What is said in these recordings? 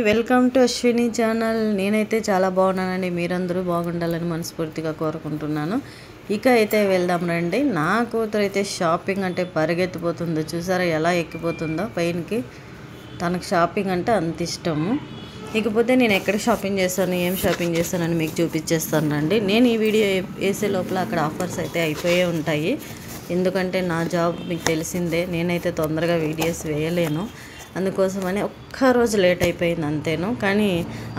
Welcome to Ashwini channel. నేనైతే చాలా బాగున్నానండి. మీరందరూ బాగుండాలని మనస్ఫూర్తిగా కోరుకుంటున్నాను. ఇక అయితే వెళ్దాం రండి. నా కూతురు అయితే షాపింగ్ అంటే పరిగెత్తిపోతుందో చూసారా, ఎలా ఎక్కిపోతుందో పైనకి. తనకు షాపింగ్ అంటే అంత ఇష్టము. ఇకపోతే నేను ఎక్కడ షాపింగ్ చేస్తాను, ఏం షాపింగ్ చేస్తానని మీకు చూపించేస్తాను రండి. నేను ఈ వీడియో వేసే లోపల అక్కడ ఆఫర్స్ అయితే అయిపోయే ఉంటాయి. ఎందుకంటే నా జాబ్ మీకు తెలిసిందే, నేనైతే తొందరగా వీడియోస్ వేయలేను. అందుకోసమని ఒక్కరోజు లేట్ అయిపోయింది అంతేను. కానీ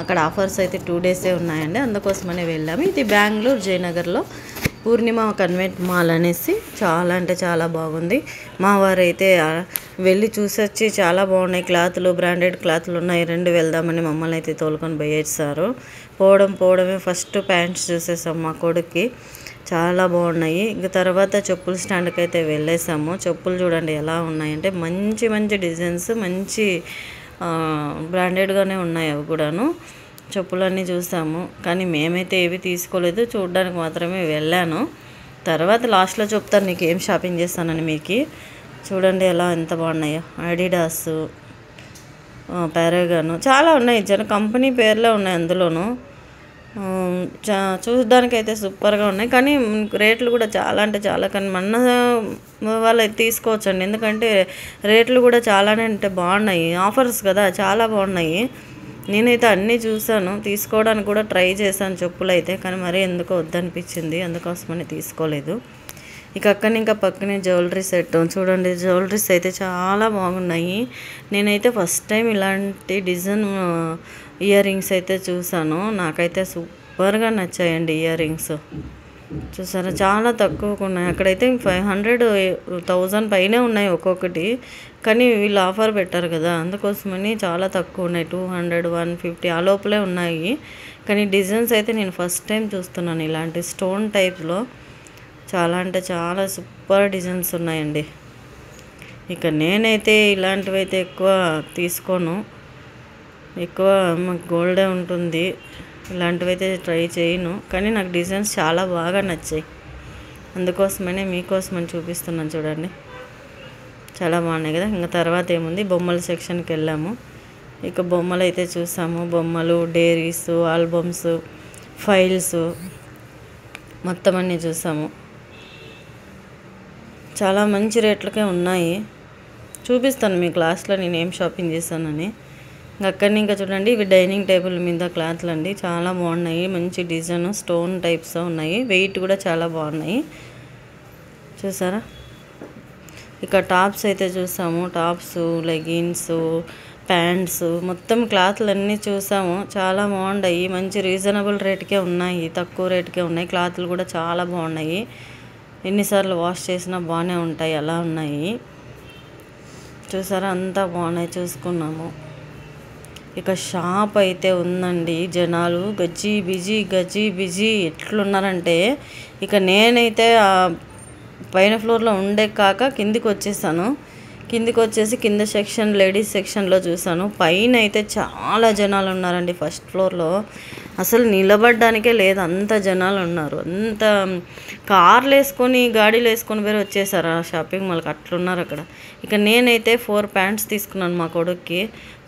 అక్కడ ఆఫర్స్ అయితే 2 డేసే ఉన్నాయండి, అందుకోసమనే వెళ్ళాము. ఇది బెంగళూరు జయనగర్లో పూర్ణిమ కన్వెంట్ మాల్ అనేసి చాలా అంటే చాలా బాగుంది. మా వారైతే వెళ్ళి చూసొచ్చి చాలా బాగున్నాయి క్లాతులు, బ్రాండెడ్ క్లాతులు ఉన్నాయి, 2 వెళ్దామని మమ్మల్ని అయితే తోలుకొని పోయేసారు. పోవడమే ఫస్ట్ ప్యాంట్స్ చూసేసాం మా కొడుక్కి, చాలా బాగున్నాయి. ఇంక తర్వాత చెప్పుల స్టాండ్కి అయితే వెళ్ళేసాము. చెప్పులు చూడండి ఎలా ఉన్నాయంటే మంచి మంచి డిజైన్స్, మంచి బ్రాండెడ్గానే ఉన్నాయి అవి కూడాను. చెప్పులన్నీ చూసాము, కానీ మేమైతే ఏవి తీసుకోలేదు, చూడడానికి మాత్రమే వెళ్ళాను. తర్వాత లాస్ట్లో చెప్తాను నీకు ఏం షాపింగ్ చేస్తానని. మీకు చూడండి ఎలా ఎంత బాగున్నాయో. అడిడాస్, పారాగాను చాలా ఉన్నాయి, కంపెనీ పేర్లే ఉన్నాయి అందులోనూ. చూడడానికి అయితే సూపర్గా ఉన్నాయి, కానీ రేట్లు కూడా చాలా అంటే చాలా. కానీ మన వాళ్ళు అయితే తీసుకోవచ్చండి, ఎందుకంటే రేట్లు కూడా చాలానే అంటే బాగున్నాయి. ఆఫర్స్ కదా, చాలా బాగున్నాయి. నేనైతే అన్నీ చూసాను, తీసుకోవడానికి కూడా ట్రై చేశాను చెప్పులు అయితే, కానీ మరీ ఎందుకో వద్దనిపించింది, అందుకోసమని తీసుకోలేదు. ఇక ఇంకా పక్కనే జ్యువెలరీ సెట్ చూడండి. జ్యువెలరీస్ అయితే చాలా బాగున్నాయి. నేనైతే ఫస్ట్ టైం ఇలాంటి డిజైన్ ఇయర్ రింగ్స్ అయితే చూసాను. నాకైతే సూపర్గా నచ్చాయండి ఇయర్ రింగ్స్. చూసారా, చాలా తక్కువకు ఉన్నాయి. అక్కడైతే 500, 1000 పైనే ఉన్నాయి ఒక్కొక్కటి, కానీ వీళ్ళు ఆఫర్ పెట్టారు కదా, అందుకోసమని చాలా తక్కువ ఉన్నాయి. 200, 150 ఆ లోపలే ఉన్నాయి. కానీ డిజైన్స్ అయితే నేను ఫస్ట్ టైం చూస్తున్నాను ఇలాంటి స్టోన్ టైప్లో. చాలా అంటే చాలా సూపర్ డిజైన్స్ ఉన్నాయండి. ఇక నేనైతే ఇలాంటివి అయితే ఎక్కువ తీసుకోను, ఎక్కువ మాకు గోల్డే ఉంటుంది, ఇలాంటివి అయితే ట్రై చేయను. కానీ నాకు డిజైన్స్ చాలా బాగా నచ్చాయి, అందుకోసమనే మీకోసమని చూపిస్తున్నాను. చూడండి చాలా బాగున్నాయి కదా. ఇంకా తర్వాత ఏముంది, బొమ్మల సెక్షన్కి వెళ్ళాము. ఇక బొమ్మలు అయితే చూసాము. బొమ్మలు, డైరీస్, ఆల్బమ్స్, ఫైల్స్ మొత్తం అన్నీ చూసాము. చాలా మంచి రేట్లకే ఉన్నాయి, చూపిస్తాను మీకు లాస్ట్లో నేను ఏం షాపింగ్ చేశానని. అక్కడిని ఇంకా చూడండి, ఇవి డైనింగ్ టేబుల్ మీద క్లాత్లు అండి, చాలా బాగున్నాయి. మంచి డిజైన్ స్టోన్ టైప్స్ ఉన్నాయి, వెయిట్ కూడా చాలా బాగున్నాయి. చూసారా, ఇక టాప్స్ అయితే చూసాము. టాప్స్, లెగిన్స్, ప్యాంట్స్ మొత్తం క్లాత్లు అన్నీ చూసాము. చాలా బాగున్నాయి, మంచి రీజనబుల్ రేట్కే ఉన్నాయి, తక్కువ రేట్కే ఉన్నాయి. క్లాత్లు కూడా చాలా బాగున్నాయి, ఎన్నిసార్లు వాష్ చేసినా బాగానే ఉంటాయి, అలా ఉన్నాయి. చూసారా, అంతా బాగున్నాయి, చూసుకున్నాము. ఇక షాప్ అయితే ఉందండి, జనాలు గజ్జి బిజీ ఎట్లున్నారంటే, ఇక నేనైతే పైన ఫ్లోర్లో ఉండే కాక కిందికి వచ్చేసాను. కింద సెక్షన్, లేడీస్ సెక్షన్లో చూసాను. పైన అయితే చాలా జనాలు ఉన్నారండి. ఫస్ట్ ఫ్లోర్లో అసలు నిలబడడానికే లేదు, అంత జనాలు ఉన్నారు. అంత కార్లు వేసుకొని, గాడీలు వేసుకొని వేరే వచ్చేసారు ఆ షాపింగ్ మాల్కి, అట్లున్నారు అక్కడ. ఇక నేనైతే 4 ప్యాంట్స్ తీసుకున్నాను మా కొడుక్కి.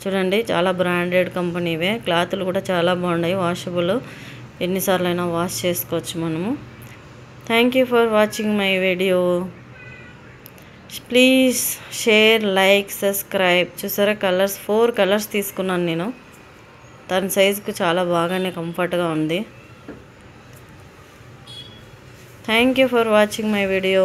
చూడండి, చాలా బ్రాండెడ్ కంపెనీవే, క్లాతులు కూడా చాలా బాగున్నాయి, వాషబుల్, ఎన్నిసార్లు అయినా వాష్ చేసుకోవచ్చు మనము. Thank you for watching my video. Please share, like, subscribe. చూసారా, కలర్స్ 4 కలర్స్ తీసుకున్నాను నేను. తన సైజుకు చాలా బాగానే కంఫర్ట్గా ఉంది. Thank you for watching my video.